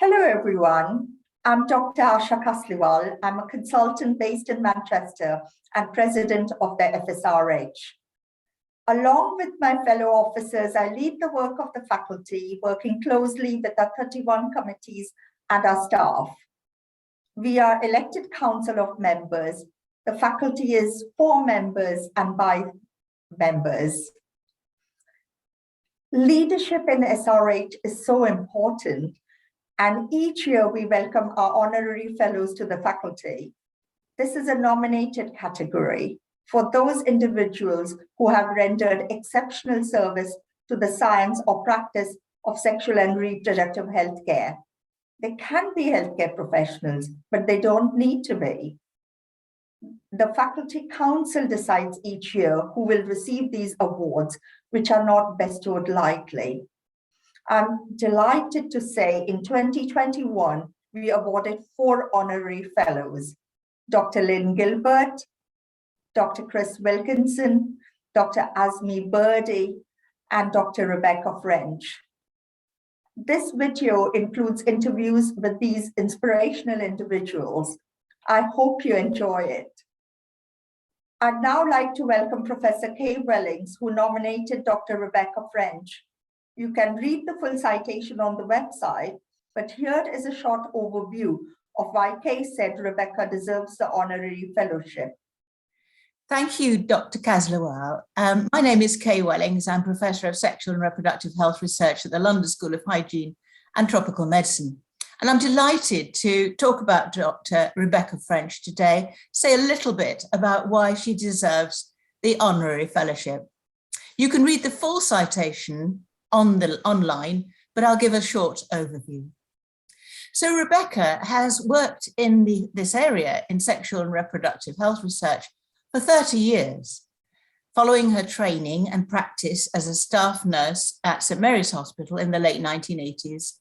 Hello, everyone. I'm Dr. Asha Kasliwal. I'm a consultant based in Manchester and president of the FSRH. Along with my fellow officers, I lead the work of the faculty, working closely with our 31 committees and our staff. We are elected council of members. The faculty is 4 members and by members. Leadership in SRH is so important. And each year we welcome our honorary fellows to the faculty. This is a nominated category for those individuals who have rendered exceptional service to the science or practice of sexual and reproductive health care. They can be healthcare professionals, but they don't need to be. The faculty council decides each year who will receive these awards, which are not bestowed lightly. I'm delighted to say in 2021, we awarded 4 honorary fellows: Dr. Lynn Gilbert, Dr. Chris Wilkinson, Dr. Azmi Birdie, and Dr. Rebecca French. This video includes interviews with these inspirational individuals. I hope you enjoy it. I'd now like to welcome Professor Kaye Wellings, who nominated Dr. Rebecca French. You can read the full citation on the website, but here is a short overview of why Kaye said Rebecca deserves the honorary fellowship. Thank you, Dr. Kasliwal. My name is Kaye Wellings. I'm Professor of Sexual and Reproductive Health Research at the London School of Hygiene and Tropical Medicine. And I'm delighted to talk about Dr. Rebecca French today, say a little bit about why she deserves the honorary fellowship. You can read the full citation online, but I'll give a short overview. So Rebecca has worked in this area in sexual and reproductive health research for 30 years. Following her training and practice as a staff nurse at St Mary's Hospital in the late 1980s,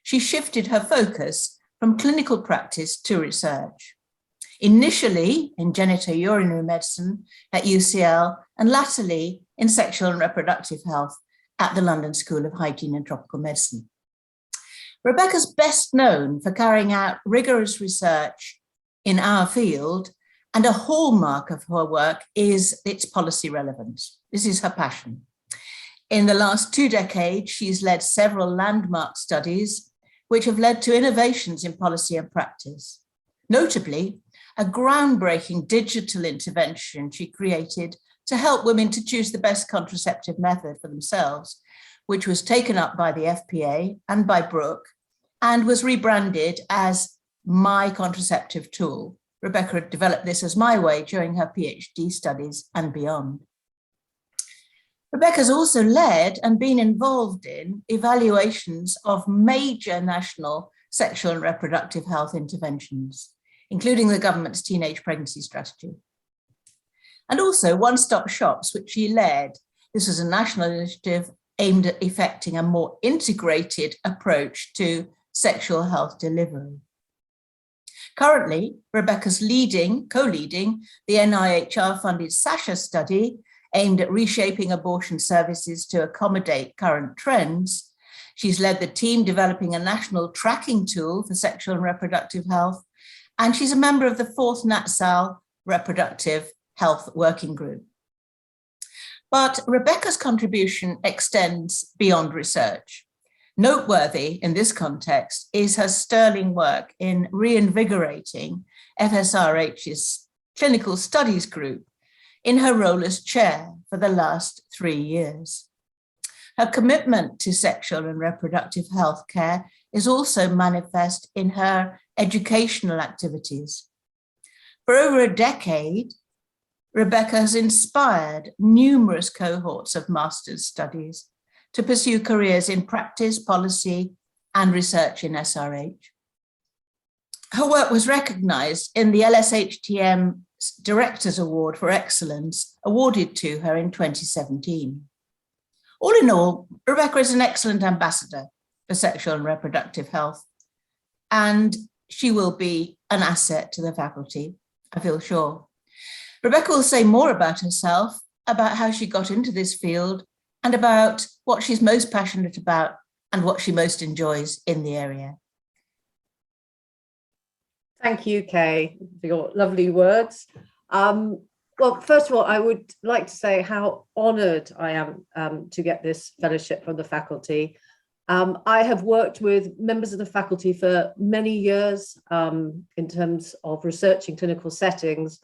she shifted her focus from clinical practice to research. Initially in genitourinary medicine at UCL, and latterly in sexual and reproductive health at the London School of Hygiene and Tropical Medicine. Rebecca's best known for carrying out rigorous research in our field, and a hallmark of her work is its policy relevance. This is her passion. In the last 2 decades, she's led several landmark studies which have led to innovations in policy and practice. Notably, a groundbreaking digital intervention she created to help women to choose the best contraceptive method for themselves, which was taken up by the FPA and by Brooke, and was rebranded as My Contraceptive Tool. Rebecca developed this as My Way during her PhD studies and beyond. Rebecca's also led and been involved in evaluations of major national sexual and reproductive health interventions, including the government's teenage pregnancy strategy. And also one-stop shops, which she led. This was a national initiative aimed at effecting a more integrated approach to sexual health delivery. Currently, Rebecca's co-leading the NIHR-funded SASHA study aimed at reshaping abortion services to accommodate current trends. She's led the team developing a national tracking tool for sexual and reproductive health, and she's a member of the 4th NatSal Reproductive Health Working Group. But Rebecca's contribution extends beyond research. Noteworthy in this context is her sterling work in reinvigorating FSRH's clinical studies group in her role as chair for the last 3 years. Her commitment to sexual and reproductive health care is also manifest in her educational activities. For over a decade, Rebecca has inspired numerous cohorts of master's studies to pursue careers in practice, policy, and research in SRH. Her work was recognized in the LSHTM Directors Award for Excellence, awarded to her in 2017. All in all, Rebecca is an excellent ambassador for sexual and reproductive health, and she will be an asset to the faculty, I feel sure. Rebecca will say more about herself, about how she got into this field, and about what she's most passionate about and what she most enjoys in the area. Thank you, Kaye, for your lovely words. Well, first of all, I would like to say how honoured I am to get this fellowship from the faculty. I have worked with members of the faculty for many years in terms of researching clinical settings.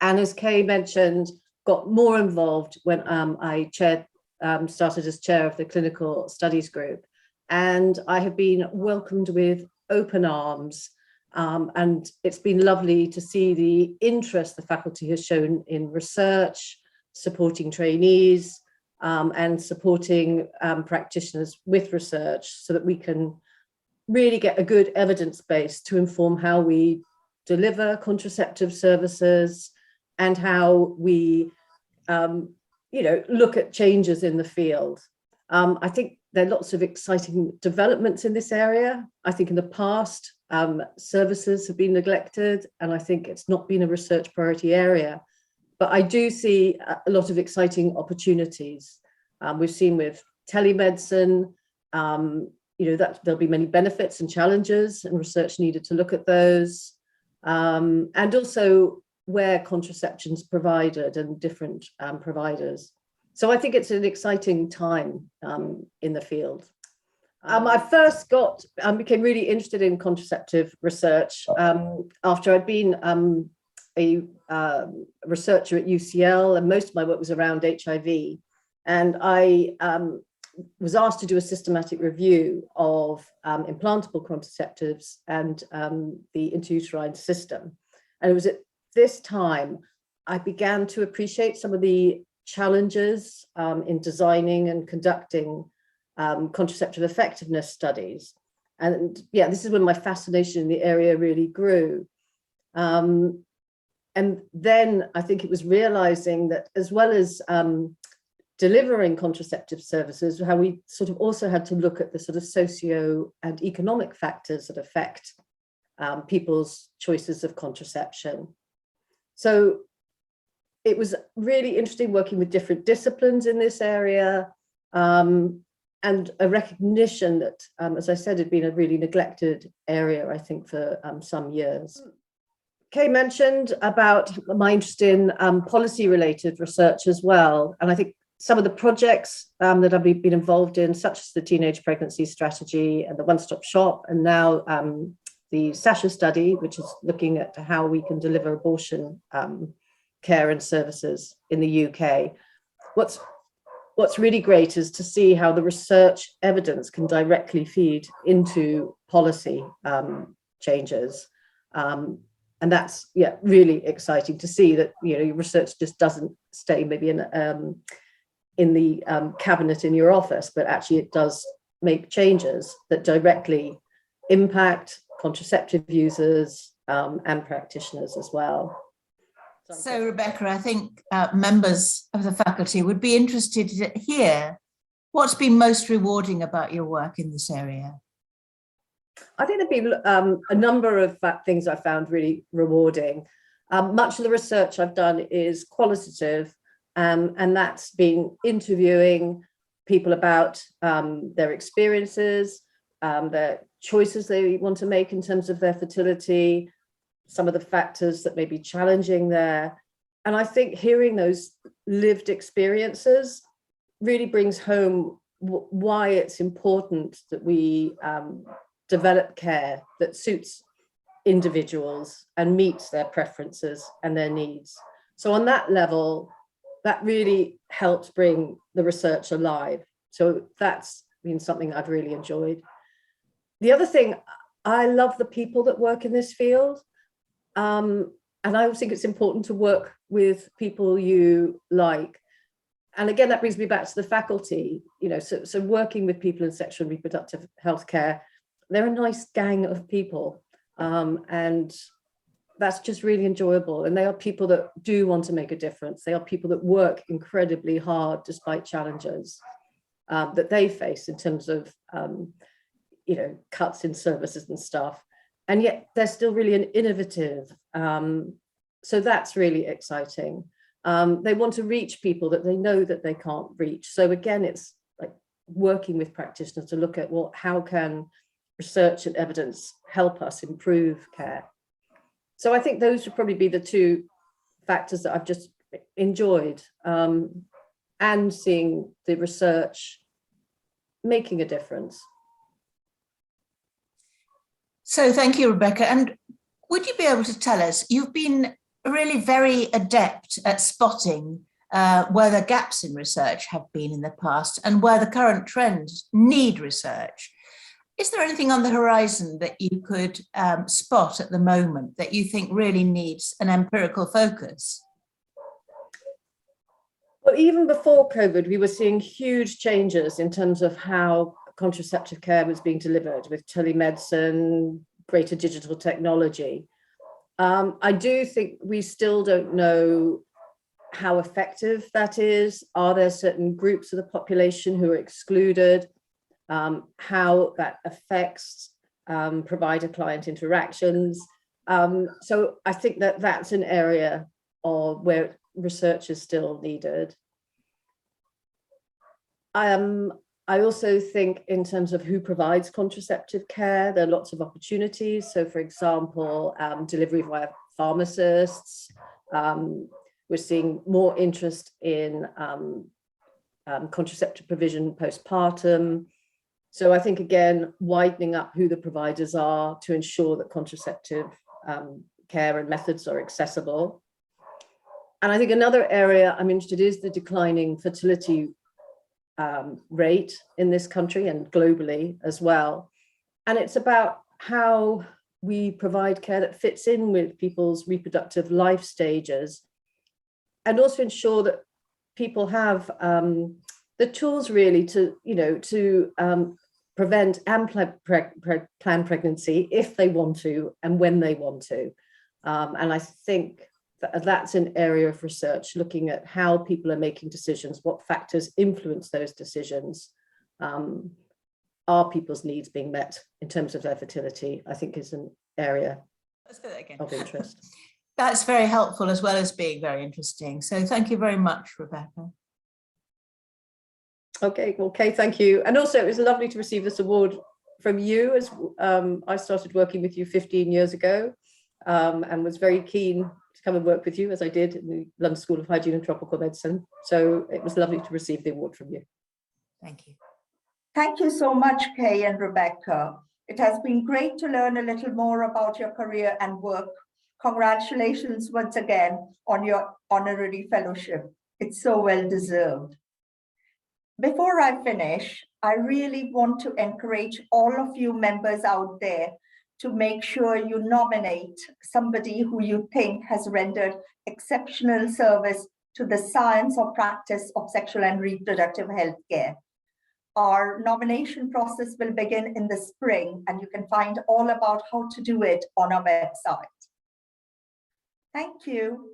And as Kaye mentioned, got more involved when I started as chair of the clinical studies group. And I have been welcomed with open arms. And it's been lovely to see the interest the faculty has shown in research, supporting trainees, and supporting practitioners with research so that we can really get a good evidence base to inform how we deliver contraceptive services and how we look at changes in the field. I think there are lots of exciting developments in this area. I think in the past, services have been neglected, and I think it's not been a research priority area. But I do see a lot of exciting opportunities. We've seen with telemedicine, that there'll be many benefits and challenges, and research needed to look at those. And also where contraception's provided and different providers. So I think it's an exciting time in the field. I first became really interested in contraceptive research after I'd been a researcher at UCL, and most of my work was around HIV. And I was asked to do a systematic review of implantable contraceptives and the intrauterine system. And it was at this time I began to appreciate some of the challenges in designing and conducting contraceptive effectiveness studies. And yeah, this is when my fascination in the area really grew. And then I think it was realizing that as well as delivering contraceptive services, how we sort of also had to look at the sort of socio and economic factors that affect people's choices of contraception. So it was really interesting working with different disciplines in this area, and a recognition that, as I said, had been a really neglected area, I think, for some years. Kaye mentioned about my interest in policy-related research as well. And I think some of the projects that I've been involved in, such as the Teenage Pregnancy Strategy and the One-Stop Shop, and now the Sasha study, which is looking at how we can deliver abortion care and services in the UK. What's really great is to see how the research evidence can directly feed into policy changes. And that's really exciting to see that your research just doesn't stay maybe in the cabinet in your office, but actually it does make changes that directly impact contraceptive users and practitioners as well. So, Rebecca, I think members of the faculty would be interested to hear what's been most rewarding about your work in this area. I think there've been a number of things I found really rewarding. Much of the research I've done is qualitative, and that's been interviewing people about their experiences, their choices they want to make in terms of their fertility, some of the factors that may be challenging there. And I think hearing those lived experiences really brings home why it's important that we develop care that suits individuals and meets their preferences and their needs. So on that level, that really helps bring the research alive. So that's been something I've really enjoyed. The other thing, I love the people that work in this field. And I always think it's important to work with people you like. And again, that brings me back to the faculty, so working with people in sexual and reproductive healthcare, they're a nice gang of people. And that's just really enjoyable. And they are people that do want to make a difference. They are people that work incredibly hard despite challenges that they face in terms of, cuts in services and stuff. And yet they're still really innovative. So that's really exciting. They want to reach people that they know that they can't reach. So again, it's like working with practitioners to look at how can research and evidence help us improve care. So I think those would probably be the two factors that I've just enjoyed, and seeing the research making a difference. So thank you, Rebecca. And would you be able to tell us, you've been really very adept at spotting where the gaps in research have been in the past and where the current trends need research. Is there anything on the horizon that you could spot at the moment that you think really needs an empirical focus? Well, even before COVID, we were seeing huge changes in terms of how contraceptive care was being delivered with telemedicine, greater digital technology. I do think we still don't know how effective that is. Are there certain groups of the population who are excluded? How that affects provider-client interactions. So I think that that's an area of where research is still needed. I also think in terms of who provides contraceptive care, there are lots of opportunities. So for example, delivery via pharmacists. We're seeing more interest in contraceptive provision postpartum. So I think, again, widening up who the providers are to ensure that contraceptive care and methods are accessible. And I think another area I'm interested in is the declining fertility rate in this country and globally as well. And it's about how we provide care that fits in with people's reproductive life stages, and also ensure that people have the tools really to, prevent and plan pregnancy if they want to and when they want to. And I think that's an area of research, looking at how people are making decisions, what factors influence those decisions. Are people's needs being met in terms of their fertility, I think is an area of interest. That's very helpful as well as being very interesting. So thank you very much, Rebecca. Okay, well, Kaye, thank you. And also it was lovely to receive this award from you, as I started working with you 15 years ago and was very keen to come and work with you, as I did in the London School of Hygiene and Tropical Medicine. So it was lovely to receive the award from you. Thank you. Thank you so much, Kaye and Rebecca. It has been great to learn a little more about your career and work. Congratulations once again on your honorary fellowship. It's so well deserved. Before I finish, I really want to encourage all of you members out there to make sure you nominate somebody who you think has rendered exceptional service to the science or practice of sexual and reproductive health care. Our nomination process will begin in the spring, and you can find all about how to do it on our website. Thank you.